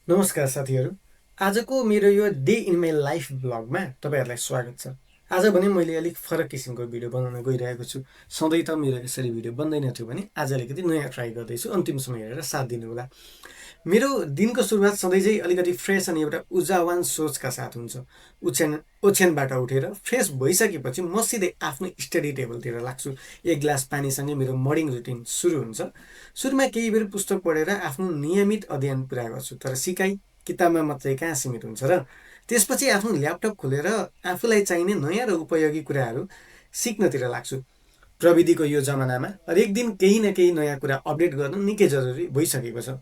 नमस्कार साथीहरू। आजको मेरो यो डे इन माई लाइफ ब्लगमा तपाईँहरूलाई स्वागत छ। आज भने मैले अलिक फरक किसिमको भिडियो बनाउन गइरहेको छु। सधैँ त मेरो यसरी भिडियो बन्दैन थियो भने आज अलिकति नयाँ ट्राई गर्दैछु। अन्तिमसम्म हेरेर साथ दिनुहोला। मेरो दिनको सुरुवात सधैँ चाहिँ अलिकति फ्रेस अनि एउटा ऊर्जावान सोचका साथ हुन्छ। ओछ्यानबाट उठेर फ्रेस भइसकेपछि म सिधै आफ्नो स्टडी टेबलतिर लाग्छु। एक ग्लास पानीसँगै मेरो मर्निङ रुटिन सुरु हुन्छ। सुरुमा केही बेर पुस्तक पढेर आफ्नो नियमित अध्ययन पुरा गर्छु, तर सिकाइ किताबमा मात्रै कहाँ सीमित हुन्छ र। त्यसपछि आफ्नो ल्यापटप खोलेर आफूलाई चाहिने नयाँ र उपयोगी कुराहरू सिक्नतिर लाग्छु। प्रविधिको यो जमानामा हरेक दिन केही न केही नयाँ कुरा अपडेट गर्नु निकै जरुरी भइसकेको छ।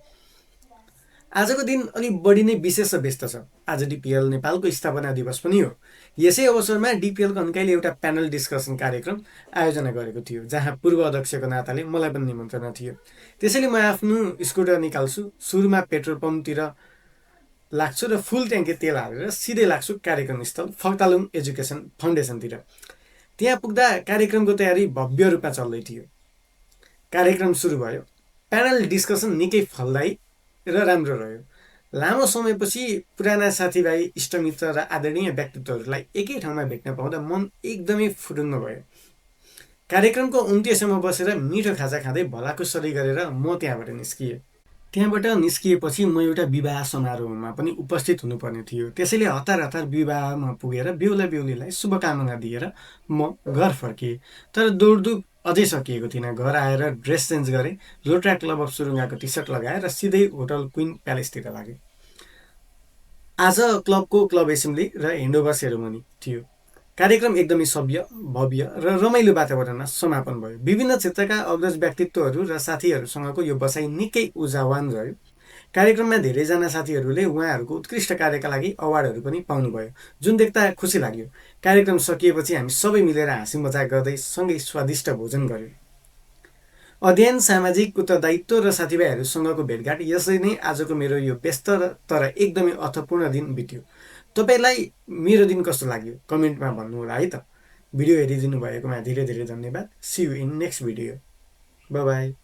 आजको दिन अलिक बढी नै विशेष र व्यस्त छ। आज डिपिएल नेपालको स्थापना दिवस पनि हो। यसै अवसरमा डिपिएलको अन्काइले एउटा प्यानल डिस्कसन कार्यक्रम आयोजना गरेको थियो, जहाँ पूर्व अध्यक्षको नाताले मलाई पनि निमन्त्रणा थियो। त्यसैले म आफ्नो स्कुटर निकाल्छु, सुरुमा पेट्रोल पम्पतिर लाग्छु र फुल ट्याङ्की तेल हालेर सिधै लाग्छु कार्यक्रम स्थल फक्तालुङ एजुकेसन फाउन्डेसनतिर। त्यहाँ पुग्दा कार्यक्रमको तयारी भव्य रूपमा चल्दै थियो। कार्यक्रम सुरु भयो। प्यानल डिस्कसन निकै फलदायी र राम्रो रह्यो। लामो समयपछि पुराना साथीभाइ, इष्टमित्र र आदरणीय व्यक्तित्वहरूलाई एकै ठाउँमा भेट्न पाउँदा मन एकदमै फुरुङ्ग भयो। कार्यक्रमको अन्त्यसम्म बसेर मिठो खाजा खाँदै भलाकुसारी गरेर म त्यहाँबाट निस्किएँ। त्यहाँबाट निस्किएपछि म एउटा विवाह समारोहमा पनि उपस्थित हुनुपर्ने थियो। त्यसैले हतार हतार विवाहमा पुगेर बेहुला बेहुलीलाई शुभकामना दिएर म घर फर्किएँ। तर दौडधुप अझै सकिएको थिएन। घर आएर ड्रेस चेन्ज गरेँ, रोटरा क्लब अफ सुरुङ्गाको टी सर्ट लगाएर सिधै होटल क्विन प्यालेसतिर लागेँ। आज क्लबको क्लब एसेम्ब्ली र ह्यान्डओभर सेरोमनी थियो। कार्यक्रम एकदमै सभ्य, भव्य र रमाइलो वातावरणमा समापन भयो। विभिन्न क्षेत्रका अग्रज व्यक्तित्वहरू र साथीहरूसँगको यो बसाइ निकै ऊर्जावान रह्यो। कार्यक्रममा धेरैजना साथीहरूले उहाँहरूको उत्कृष्ट कार्यका लागि अवार्डहरू पनि पाउनुभयो, जुन देख्दा खुसी लाग्यो। कार्यक्रम सकिएपछि हामी सबै मिलेर हाँसी मजाक गर्दै सँगै स्वादिष्ट भोजन गर्यौँ। अध्ययन, सामाजिक उत्तरदायित्व र साथीभाइहरूसँगको भेटघाट, यसरी नै आजको मेरो यो व्यस्त तर एकदमै अर्थपूर्ण दिन बित्यो। तपाईँलाई मेरो दिन कस्तो लाग्यो कमेन्टमा भन्नुहोला है त। भिडियो हेरिदिनु भएकोमा धेरै धेरै धन्यवाद। See you in next video. Bye by.